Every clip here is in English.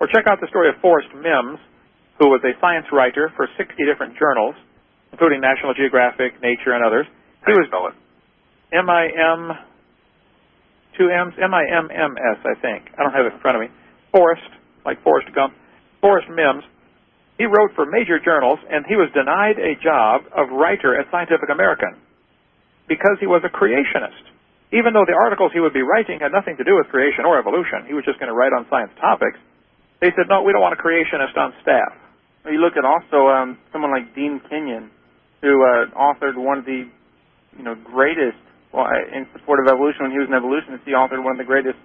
Or check out the story of Forrest Mims, who was a science writer for 60 different journals, including National Geographic, Nature, and others. How do you spell it? M-I-M, two M's, M-I-M-M-S, I think. I don't have it in front of me. Forrest, like Forrest Gump. Forrest Mims. He wrote for major journals, and he was denied a job of writer at Scientific American because he was a creationist. Even though the articles he would be writing had nothing to do with creation or evolution, he was just going to write on science topics, they said, no, we don't want a creationist on staff. You look at also someone like Dean Kenyon, who authored one of the greatest, in support of evolution. When he was an evolutionist, he authored one of the greatest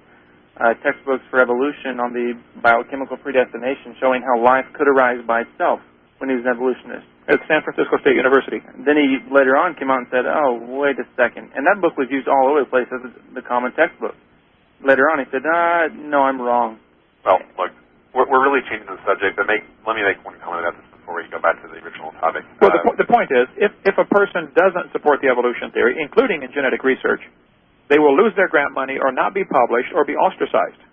textbooks for evolution on the biochemical predestination, showing how life could arise by itself when he was an evolutionist. At San Francisco State University. Then he later on came out and said, oh, wait a second. And that book was used all over the place as the common textbook. Later on he said, no, I'm wrong. Well, look, we're really changing the subject, but let me make one comment about this before we go back to the original topic. Well, the point is, if a person doesn't support the evolution theory, including in genetic research, they will lose their grant money or not be published or be ostracized.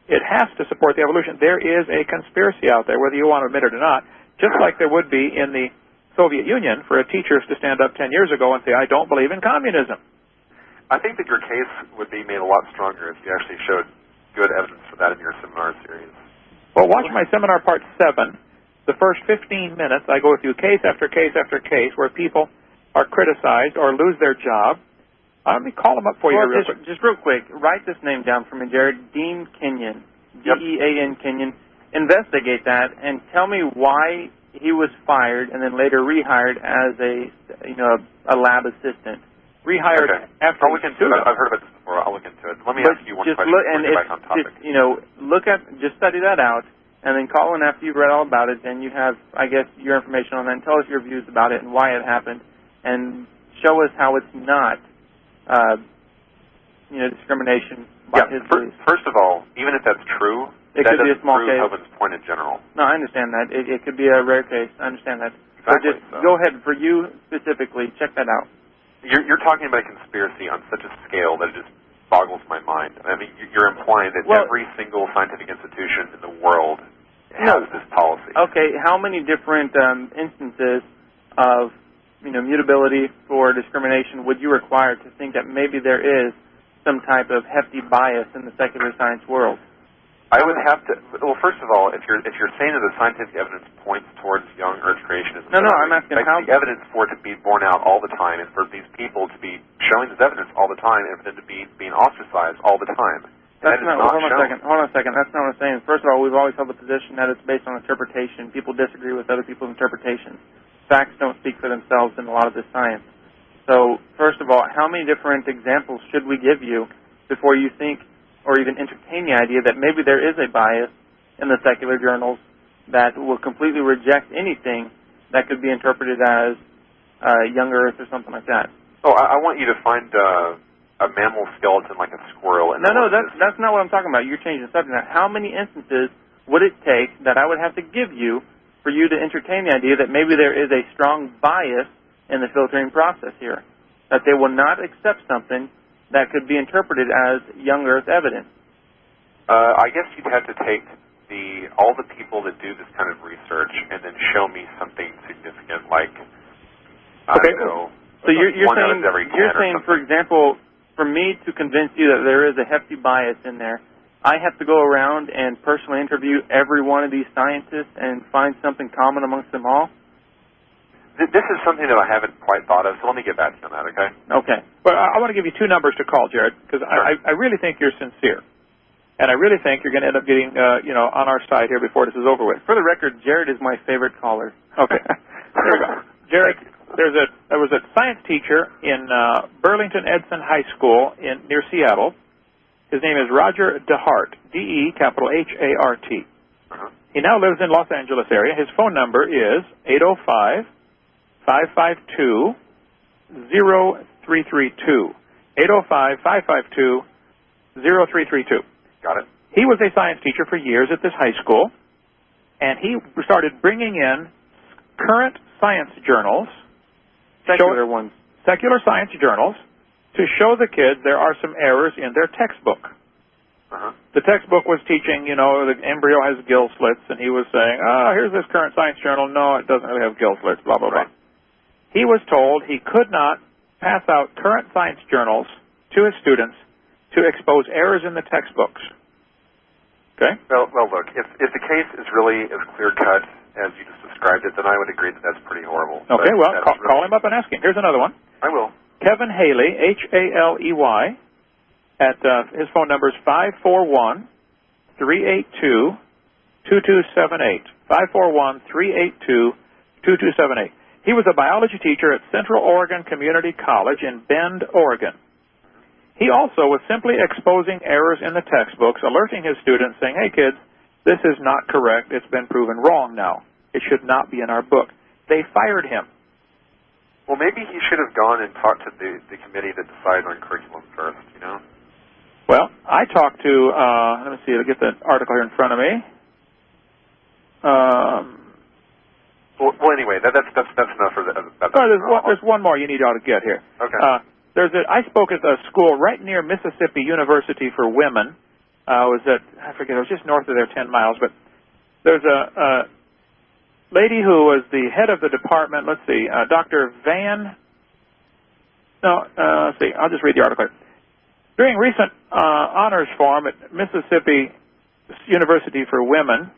It has to support the evolution. There is a conspiracy out there, whether you want to admit it or not, just like there would be in the Soviet Union for a teacher to stand up 10 years ago and say, I don't believe in communism. I think that your case would be made a lot stronger if you actually showed good evidence for that in your seminar series. Well, watch my seminar part 7. The first 15 minutes, I go through case after case after case where people are criticized or lose their job. Let me call them up for you real quick. Just real quick, write this name down for me, Jared. Dean Kenyon, D-E-A-N Kenyon. Investigate that and tell me why he was fired and then later rehired as a lab assistant. Rehired after. I'll look into it. I've heard about this before. I'll look into it. Let me ask you one question before we get back on topic. Just study that out and then call in after you've read all about it. Then you have, I guess, your information on that. And tell us your views about it and why it happened, and show us how it's not, discrimination by his beliefs. First of all, even if that's true. It could be a small case. Hovind's point in general. No, I understand that. It could be a rare case. I understand that. Exactly. So go ahead. For you specifically, check that out. You're talking about a conspiracy on such a scale that it just boggles my mind. I mean, you're implying that every single scientific institution in the world has this policy. Okay, how many different instances of mutability for discrimination would you require to think that maybe there is some type of hefty bias in the secular science world? I would have to. Well, first of all, if you're saying that the scientific evidence points towards young Earth creationism, no, I'm asking how the evidence for it to be borne out all the time, and for these people to be showing this evidence all the time, and for them to be being ostracized all the time. That's not. Hold on a second. That's not what I'm saying. First of all, we've always held the position that it's based on interpretation. People disagree with other people's interpretations. Facts don't speak for themselves in a lot of this science. So, first of all, how many different examples should we give you before you think or even entertain the idea that maybe there is a bias in the secular journals that will completely reject anything that could be interpreted as young Earth or something like that? Oh, I want you to find a mammal skeleton like a squirrel. No, that's not what I'm talking about. You're changing the subject now. How many instances would it take that I would have to give you for you to entertain the idea that maybe there is a strong bias in the filtering process here, that they will not accept something that could be interpreted as young Earth evidence? I guess you'd have to take all the people that do this kind of research and then show me something significant, like I don't know. So you're saying, for example, for me to convince you that there is a hefty bias in there, I have to go around and personally interview every one of these scientists and find something common amongst them all? This is something that I haven't quite thought of, so let me get back to you on that, okay? Okay. Well, I want to give you 2 numbers to call, Jared, because I really think you're sincere. And I really think you're going to end up getting, on our side here before this is over with. For the record, Jared is my favorite caller. Okay. There we go. Jared, there was a science teacher in Burlington Edson High School near Seattle. His name is Roger DeHart, D-E-H-A-R-T. He now lives in Los Angeles area. His phone number is 805-552-0332. 805-552-0332. Got it. He was a science teacher for years at this high school, and he started bringing in current science journals, secular science journals, to show the kids there are some errors in their textbook. The textbook was teaching, the embryo has gill slits, and he was saying, here's this current science journal. No, it doesn't really have gill slits, blah, blah, blah. He was told he could not pass out current science journals to his students to expose errors in the textbooks. Okay? Well, look, if the case is really as clear-cut as you just described it, then I would agree that that's pretty horrible. Okay, well, call him up and ask him. Here's another one. I will. Kevin Haley, Haley, at his phone number is 541-382-2278. 541-382-2278. He was a biology teacher at Central Oregon Community College in Bend, Oregon. He also was simply exposing errors in the textbooks, alerting his students, saying, hey, kids, this is not correct. It's been proven wrong now. It should not be in our book. They fired him. Well, maybe he should have gone and talked to the committee that decides on curriculum first, Well, I talked to, let me see, I'll get the article here in front of me. Well, anyway, that's enough for that. There's one more you need to get here. Okay. I spoke at a school right near Mississippi University for women. I was just north of there 10 miles, but there's a lady who was the head of the department. Let's see, Dr. let's see, I'll just read the article. During recent honors forum at Mississippi University for women,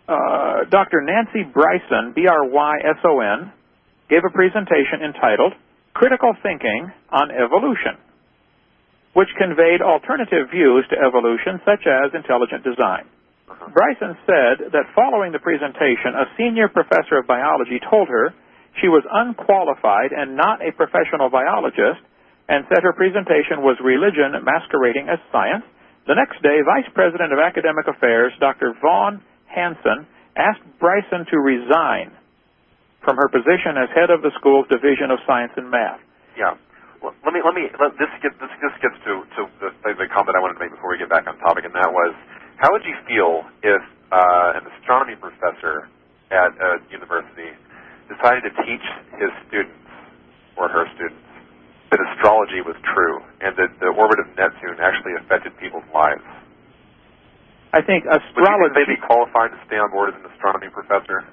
Dr. Nancy Bryson, Bryson, gave a presentation entitled Critical Thinking on Evolution, which conveyed alternative views to evolution, such as intelligent design. Bryson said that following the presentation, a senior professor of biology told her she was unqualified and not a professional biologist, and said her presentation was religion masquerading as science. The next day, Vice President of Academic Affairs, Dr. Vaughn Hansen, asked Bryson to resign from her position as head of the school's Division of Science and Math. Yeah. Well, this gets to the comment I wanted to make before we get back on topic, and that was, how would you feel if an astronomy professor at a university decided to teach his students, or her students, that astrology was true and that the orbit of Neptune actually affected people's lives? I think astrology... Would you think they'd be qualified to stay on board as an astronomy professor?